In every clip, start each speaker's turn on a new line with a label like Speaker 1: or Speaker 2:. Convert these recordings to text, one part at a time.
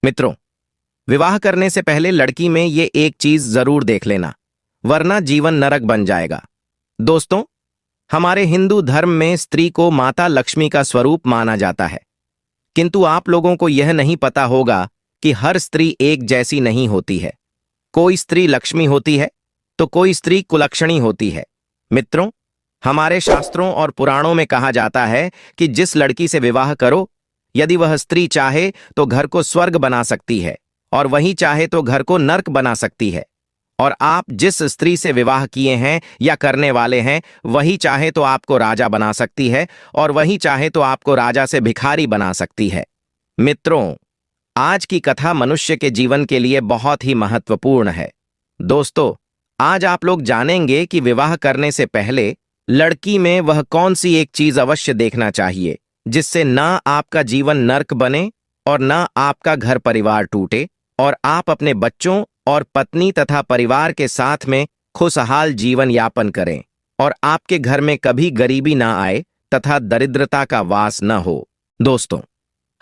Speaker 1: मित्रों, विवाह करने से पहले लड़की में ये एक चीज जरूर देख लेना, वरना जीवन नरक बन जाएगा। दोस्तों, हमारे हिंदू धर्म में स्त्री को माता लक्ष्मी का स्वरूप माना जाता है, किंतु आप लोगों को यह नहीं पता होगा कि हर स्त्री एक जैसी नहीं होती है। कोई स्त्री लक्ष्मी होती है तो कोई स्त्री कुलक्षणी होती है। मित्रों, हमारे शास्त्रों और पुराणों में कहा जाता है कि जिस लड़की से विवाह करो, यदि वह स्त्री चाहे तो घर को स्वर्ग बना सकती है और वही चाहे तो घर को नर्क बना सकती है। और आप जिस स्त्री से विवाह किए हैं या करने वाले हैं, वही चाहे तो आपको राजा बना सकती है और वही चाहे तो आपको राजा से भिखारी बना सकती है। मित्रों, आज की कथा मनुष्य के जीवन के लिए बहुत ही महत्वपूर्ण है। दोस्तों, आज आप लोग जानेंगे कि विवाह करने से पहले लड़की में वह कौन सी एक चीज अवश्य देखना चाहिए जिससे ना आपका जीवन नर्क बने और ना आपका घर परिवार टूटे और आप अपने बच्चों और पत्नी तथा परिवार के साथ में खुशहाल जीवन यापन करें और आपके घर में कभी गरीबी ना आए तथा दरिद्रता का वास न हो। दोस्तों,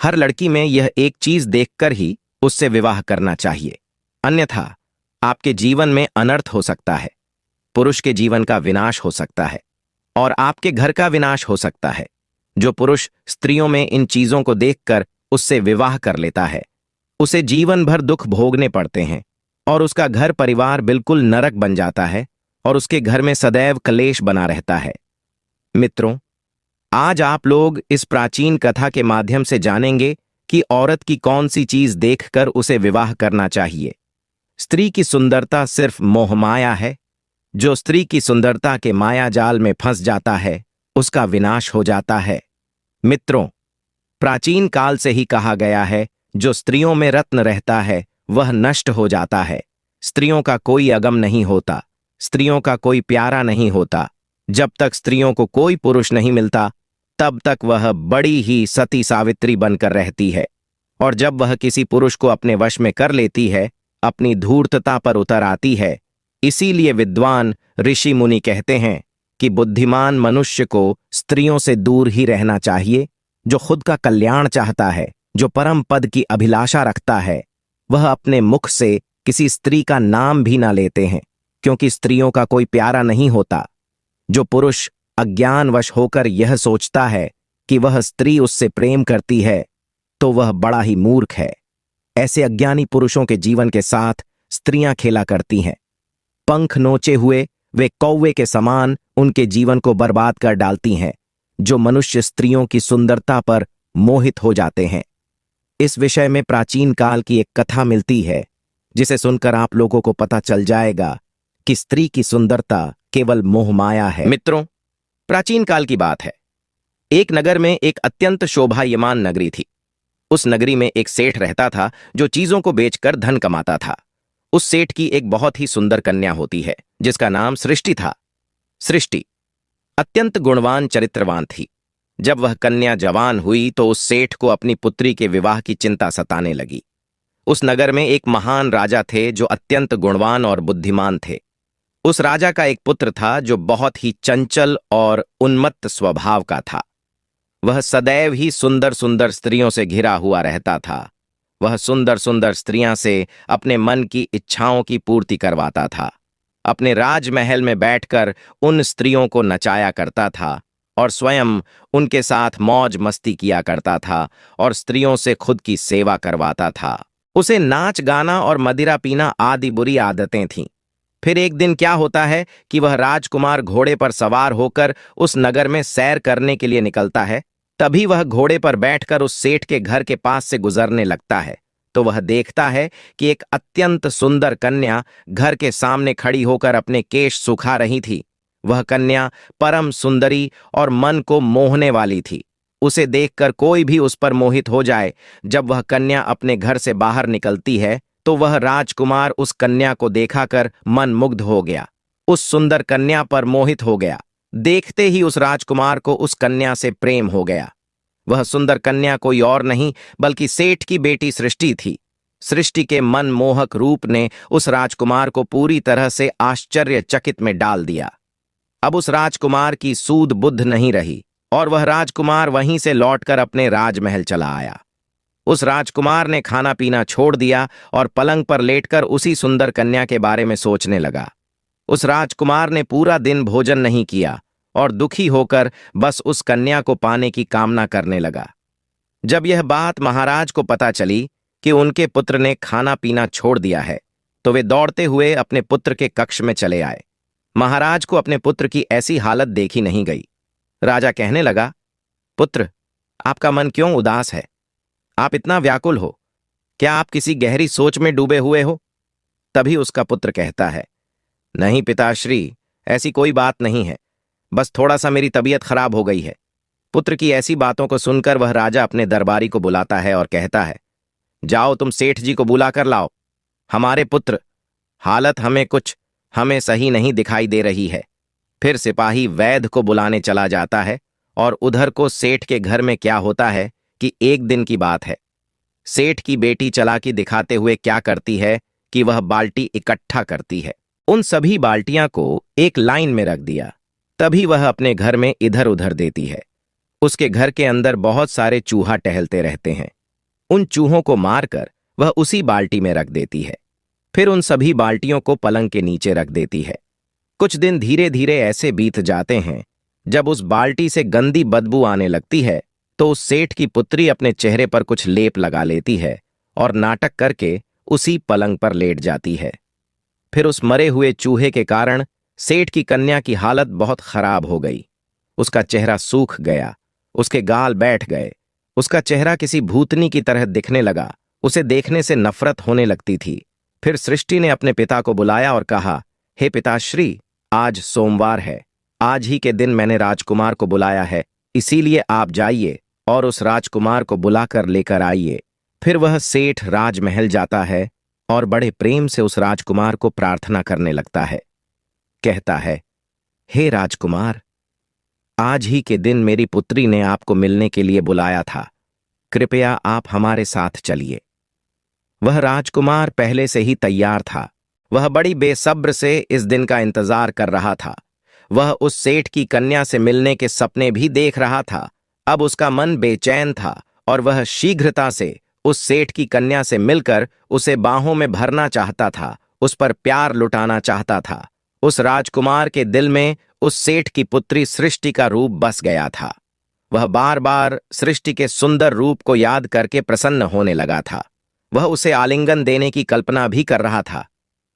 Speaker 1: हर लड़की में यह एक चीज देखकर ही उससे विवाह करना चाहिए, अन्यथा आपके जीवन में अनर्थ हो सकता है, पुरुष के जीवन का विनाश हो सकता है और आपके घर का विनाश हो सकता है। जो पुरुष स्त्रियों में इन चीजों को देखकर उससे विवाह कर लेता है, उसे जीवन भर दुख भोगने पड़ते हैं और उसका घर परिवार बिल्कुल नरक बन जाता है और उसके घर में सदैव क्लेश बना रहता है। मित्रों, आज आप लोग इस प्राचीन कथा के माध्यम से जानेंगे कि औरत की कौन सी चीज देखकर उसे विवाह करना चाहिए। स्त्री की सुंदरता सिर्फ मोहमाया है। जो स्त्री की सुंदरता के माया जाल में फंस जाता है, उसका विनाश हो जाता है। मित्रों, प्राचीन काल से ही कहा गया है, जो स्त्रियों में रत्न रहता है वह नष्ट हो जाता है। स्त्रियों का कोई अगम नहीं होता, स्त्रियों का कोई प्यारा नहीं होता। जब तक स्त्रियों को कोई पुरुष नहीं मिलता, तब तक वह बड़ी ही सती सावित्री बनकर रहती है और जब वह किसी पुरुष को अपने वश में कर लेती है, अपनी धूर्तता पर उतर आती है। इसीलिए विद्वान ऋषि मुनि कहते हैं कि बुद्धिमान मनुष्य को स्त्रियों से दूर ही रहना चाहिए। जो खुद का कल्याण चाहता है, जो परम पद की अभिलाषा रखता है, वह अपने मुख से किसी स्त्री का नाम भी ना लेते हैं, क्योंकि स्त्रियों का कोई प्यारा नहीं होता। जो पुरुष अज्ञानवश होकर यह सोचता है कि वह स्त्री उससे प्रेम करती है, तो वह बड़ा ही मूर्ख है। ऐसे अज्ञानी पुरुषों के जीवन के साथ स्त्रियां खेला करती हैं। पंख नोचे हुए वे कौवे के समान उनके जीवन को बर्बाद कर डालती हैं। जो मनुष्य स्त्रियों की सुंदरता पर मोहित हो जाते हैं। इस विषय में प्राचीन काल की एक कथा मिलती है, जिसे सुनकर आप लोगों को पता चल जाएगा कि स्त्री की सुंदरता केवल मोहमाया है। मित्रों, प्राचीन काल की बात है। एक नगर में एक अत्यंत शोभायमान नगरी थी। उस नगरी में एक सेठ रहता था जो चीजों को बेचकर धन कमाता था। उस सेठ की एक बहुत ही सुंदर कन्या होती है, जिसका नाम सृष्टि था। सृष्टि अत्यंत गुणवान चरित्रवान थी। जब वह कन्या जवान हुई तो उस सेठ को अपनी पुत्री के विवाह की चिंता सताने लगी। उस नगर में एक महान राजा थे जो अत्यंत गुणवान और बुद्धिमान थे। उस राजा का एक पुत्र था जो बहुत ही चंचल और उन्मत्त स्वभाव का था। वह सदैव ही सुंदर सुंदर स्त्रियों से घिरा हुआ रहता था। वह सुंदर सुंदर स्त्रियां से अपने मन की इच्छाओं की पूर्ति करवाता था। अपने राजमहल में बैठकर उन स्त्रियों को नचाया करता था और स्वयं उनके साथ मौज मस्ती किया करता था और स्त्रियों से खुद की सेवा करवाता था। उसे नाच गाना और मदिरा पीना आदि बुरी आदतें थीं। फिर एक दिन क्या होता है कि वह राजकुमार घोड़े पर सवार होकर उस नगर में सैर करने के लिए निकलता है। तभी वह घोड़े पर बैठकर उस सेठ के घर के पास से गुजरने लगता है तो वह देखता है कि एक अत्यंत सुंदर कन्या घर के सामने खड़ी होकर अपने केश सुखा रही थी। वह कन्या परम सुंदरी और मन को मोहने वाली थी। उसे देखकर कोई भी उस पर मोहित हो जाए। जब वह कन्या अपने घर से बाहर निकलती है तो वह राजकुमार उस कन्या को देखाकर मन मुग्ध हो गया, उस सुंदर कन्या पर मोहित हो गया। देखते ही उस राजकुमार को उस कन्या से प्रेम हो गया। वह सुंदर कन्या कोई और नहीं बल्कि सेठ की बेटी सृष्टि थी। सृष्टि के मनमोहक रूप ने उस राजकुमार को पूरी तरह से आश्चर्यचकित में डाल दिया। अब उस राजकुमार की सूध बुद्ध नहीं रही और वह राजकुमार वहीं से लौटकर अपने राजमहल चला आया। उस राजकुमार ने खाना पीना छोड़ दिया और पलंग पर लेटकर उसी सुंदर कन्या के बारे में सोचने लगा। उस राजकुमार ने पूरा दिन भोजन नहीं किया और दुखी होकर बस उस कन्या को पाने की कामना करने लगा। जब यह बात महाराज को पता चली कि उनके पुत्र ने खाना पीना छोड़ दिया है, तो वे दौड़ते हुए अपने पुत्र के कक्ष में चले आए। महाराज को अपने पुत्र की ऐसी हालत देखी नहीं गई। राजा कहने लगा, पुत्र, आपका मन क्यों उदास है? आप इतना व्याकुल हो? क्या आप किसी गहरी सोच में डूबे हुए हो? तभी उसका पुत्र कहता है, नहीं पिताश्री, ऐसी कोई बात नहीं है, बस थोड़ा सा मेरी तबीयत खराब हो गई है। पुत्र की ऐसी बातों को सुनकर वह राजा अपने दरबारी को बुलाता है और कहता है, जाओ तुम सेठ जी को बुला कर लाओ। हमारे पुत्र हालत हमें सही नहीं दिखाई दे रही है। फिर सिपाही वैद्य को बुलाने चला जाता है और उधर को सेठ के घर में क्या होता है कि एक दिन की बात है। सेठ की बेटी चालाकी दिखाते हुए क्या करती है कि वह बाल्टी इकट्ठा करती है। उन सभी बाल्टियां को एक लाइन में रख दिया। तभी वह अपने घर में इधर उधर देती है। उसके घर के अंदर बहुत सारे चूहा टहलते रहते हैं। उन चूहों को मारकर वह उसी बाल्टी में रख देती है। फिर उन सभी बाल्टियों को पलंग के नीचे रख देती है। कुछ दिन धीरे धीरे ऐसे बीत जाते हैं। जब उस बाल्टी से गंदी बदबू आने लगती है तो उस सेठ की पुत्री अपने चेहरे पर कुछ लेप लगा लेती है और नाटक करके उसी पलंग पर लेट जाती है। फिर उस मरे हुए चूहे के कारण सेठ की कन्या की हालत बहुत खराब हो गई। उसका चेहरा सूख गया, उसके गाल बैठ गए, उसका चेहरा किसी भूतनी की तरह दिखने लगा। उसे देखने से नफरत होने लगती थी। फिर सृष्टि ने अपने पिता को बुलाया और कहा, हे पिताश्री, आज सोमवार है। आज ही के दिन मैंने राजकुमार को बुलाया है, इसीलिए आप जाइए और उस राजकुमार को बुलाकर लेकर आइए। फिर वह सेठ राजमहल जाता है और बड़े प्रेम से उस राजकुमार को प्रार्थना करने लगता है। कहता है, हे राजकुमार, आज ही के दिन मेरी पुत्री ने आपको मिलने के लिए बुलाया था। कृपया आप हमारे साथ चलिए। वह राजकुमार पहले से ही तैयार था। वह बड़ी बेसब्र से इस दिन का इंतजार कर रहा था। वह उस सेठ की कन्या से मिलने के सपने भी देख रहा था। अब उसका मन बेचैन था और वह शीघ्रता से उस सेठ की कन्या से मिलकर उसे बाहों में भरना चाहता था, उस पर प्यार लुटाना चाहता था। उस राजकुमार के दिल में उस सेठ की पुत्री सृष्टि का रूप बस गया था। वह बार बार सृष्टि के सुंदर रूप को याद करके प्रसन्न होने लगा था। वह उसे आलिंगन देने की कल्पना भी कर रहा था।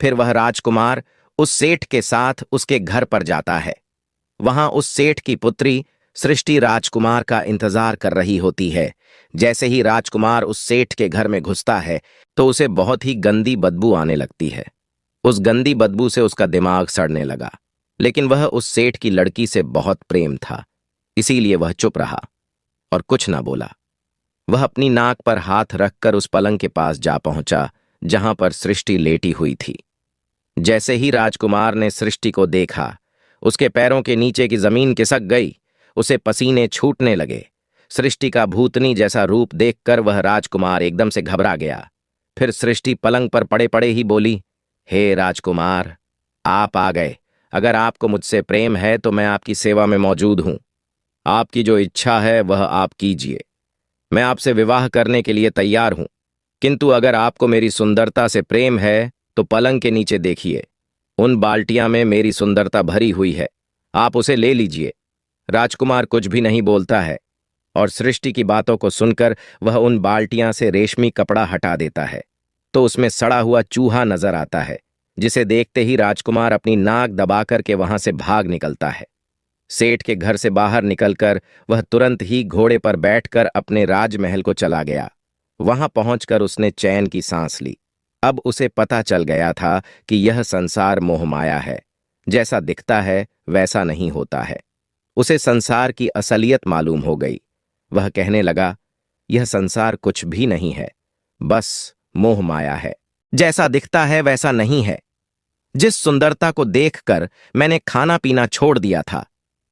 Speaker 1: फिर वह राजकुमार उस सेठ के साथ उसके घर पर जाता है। वहां उस सेठ की पुत्री सृष्टि राजकुमार का इंतजार कर रही होती है। जैसे ही राजकुमार उस सेठ के घर में घुसता है तो उसे बहुत ही गंदी बदबू आने लगती है। उस गंदी बदबू से उसका दिमाग सड़ने लगा। लेकिन वह उस सेठ की लड़की से बहुत प्रेम था, इसीलिए वह चुप रहा और कुछ ना बोला। वह अपनी नाक पर हाथ रखकर उस पलंग के पास जा पहुंचा जहां पर सृष्टि लेटी हुई थी। जैसे ही राजकुमार ने सृष्टि को देखा, उसके पैरों के नीचे की जमीन खिसक गई। उसे पसीने छूटने लगे। सृष्टि का भूतनी जैसा रूप देखकर वह राजकुमार एकदम से घबरा गया। फिर सृष्टि पलंग पर पड़े पड़े ही बोली, हे राजकुमार, आप आ गए। अगर आपको मुझसे प्रेम है तो मैं आपकी सेवा में मौजूद हूं। आपकी जो इच्छा है वह आप कीजिए। मैं आपसे विवाह करने के लिए तैयार हूं। किंतु अगर आपको मेरी सुंदरता से प्रेम है तो पलंग के नीचे देखिए, उन बाल्टियां में मेरी सुंदरता भरी हुई है, आप उसे ले लीजिए। राजकुमार कुछ भी नहीं बोलता है और सृष्टि की बातों को सुनकर वह उन बाल्टियां से रेशमी कपड़ा हटा देता है तो उसमें सड़ा हुआ चूहा नजर आता है, जिसे देखते ही राजकुमार अपनी नाक दबाकर के वहां से भाग निकलता है। सेठ के घर से बाहर निकलकर वह तुरंत ही घोड़े पर बैठकर अपने राजमहल को चला गया। वहां पहुंचकर उसने चैन की सांस ली। अब उसे पता चल गया था कि यह संसार मोहमाया है। जैसा दिखता है वैसा नहीं होता है। उसे संसार की असलियत मालूम हो गई। वह कहने लगा, यह संसार कुछ भी नहीं है, बस मोह माया है। जैसा दिखता है वैसा नहीं है। जिस सुंदरता को देखकर मैंने खाना पीना छोड़ दिया था,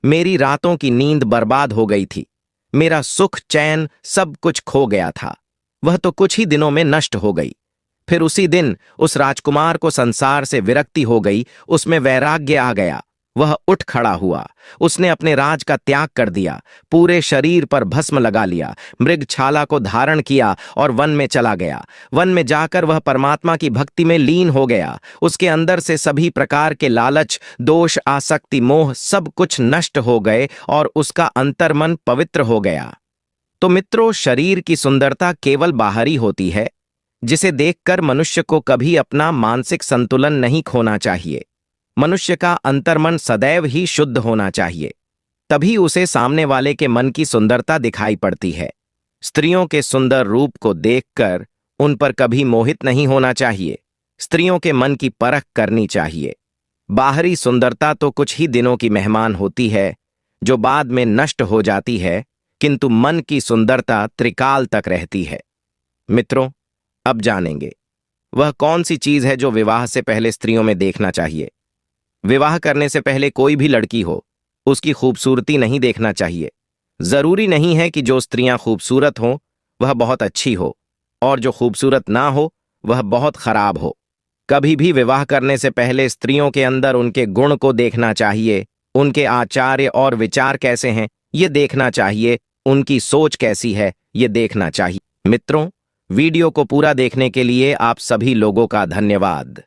Speaker 1: मेरी रातों की नींद बर्बाद हो गई थी। मेरा सुख चैन सब कुछ खो गया था। वह तो कुछ ही दिनों में नष्ट हो गई। फिर उसी दिन उस राजकुमार को संसार से विरक्ति हो गई, उसमें वैराग्य आ गया। वह उठ खड़ा हुआ। उसने अपने राज का त्याग कर दिया, पूरे शरीर पर भस्म लगा लिया, मृगछाला को धारण किया और वन में चला गया। वन में जाकर वह परमात्मा की भक्ति में लीन हो गया। उसके अंदर से सभी प्रकार के लालच, दोष, आसक्ति, मोह सब कुछ नष्ट हो गए और उसका अंतर्मन पवित्र हो गया। तो मित्रों, शरीर की सुंदरता केवल बाहरी होती है, जिसे देखकर मनुष्य को कभी अपना मानसिक संतुलन नहीं खोना चाहिए। मनुष्य का अंतर्मन सदैव ही शुद्ध होना चाहिए, तभी उसे सामने वाले के मन की सुंदरता दिखाई पड़ती है। स्त्रियों के सुंदर रूप को देखकर उन पर कभी मोहित नहीं होना चाहिए। स्त्रियों के मन की परख करनी चाहिए। बाहरी सुंदरता तो कुछ ही दिनों की मेहमान होती है, जो बाद में नष्ट हो जाती है, किंतु मन की सुंदरता त्रिकाल तक रहती है। मित्रों, अब जानेंगे वह कौन सी चीज है जो विवाह से पहले स्त्रियों में देखना चाहिए। विवाह करने से पहले कोई भी लड़की हो, उसकी खूबसूरती नहीं देखना चाहिए। जरूरी नहीं है कि जो स्त्रियां खूबसूरत हों वह बहुत अच्छी हो, और जो खूबसूरत ना हो वह बहुत खराब हो। कभी भी विवाह करने से पहले स्त्रियों के अंदर उनके गुण को देखना चाहिए, उनके आचार्य और विचार कैसे हैं ये देखना चाहिए, उनकी सोच कैसी है ये देखना चाहिए। मित्रों, वीडियो को पूरा देखने के लिए आप सभी लोगों का धन्यवाद।